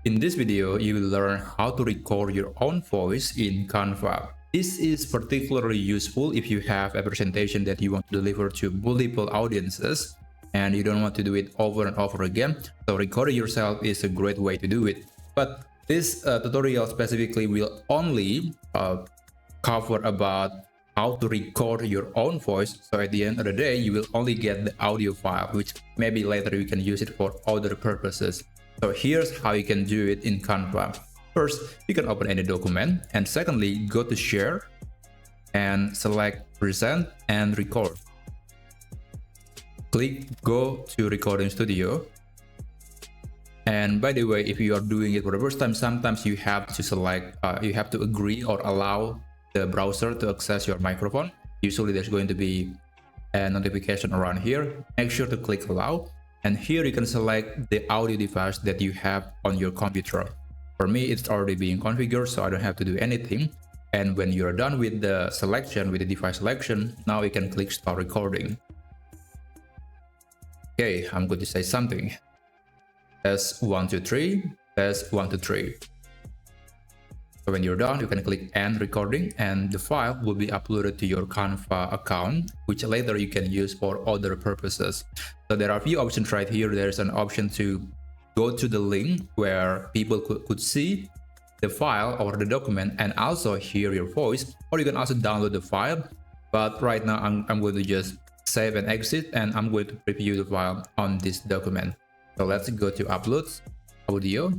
In this video, you will learn how to record your own voice in Canva. This is particularly useful if you have a presentation that you want to deliver to multiple audiences and you don't want to do it over and over again. So recording yourself is a great way to do it. But this tutorial specifically will only cover about how to record your own voice. So at the end of the day, you will only get the audio file, which maybe later you can use it for other purposes. So here's how you can do it in Canva. First, you can open any document, and secondly, go to share and select present and record. Click go to recording studio. And by the way, if you are doing it for the first time, sometimes you have to select, you have to agree or allow the browser to access your microphone. Usually there's going to be a notification around here. Make sure to click allow. And here you can select the audio device that you have on your computer. For me, it's already being configured, so I don't have to do anything. And when you're done with the selection, with the device selection, now you can click start recording. Okay, I'm going to say something. Test 1, 2, 3. Test 1, 2, 3. So when you're done, you can click end recording and the file will be uploaded to your Canva account, which later you can use for other purposes. So there are a few options right here. There's an option to go to the link where people could see the file or the document and also hear your voice, or you can also download the file. But right now I'm going to just save and exit, and I'm going to preview the file on this document. So let's go to uploads, audio,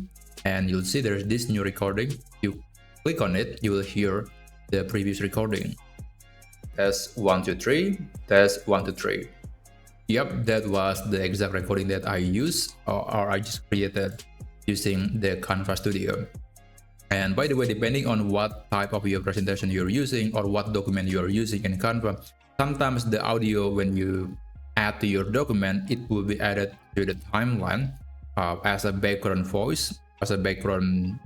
and you'll see there's this new recording. You click on it, you will hear the previous recording. Test 1, 2, 3. Test 1, 2, 3. Yep, that was the exact recording that I used or I just created using the Canva Studio. And by the way, depending on what type of your presentation you're using or what document you're using in Canva, sometimes the audio, when you add to your document, it will be added to the timeline as a background voice, as a background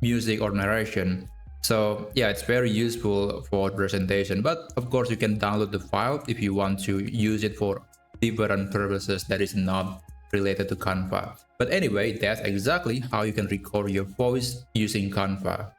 music or narration. So yeah, it's very useful for presentation, but of course you can download the file if you want to use it for different purposes that is not related to Canva. But anyway, that's exactly how you can record your voice using Canva.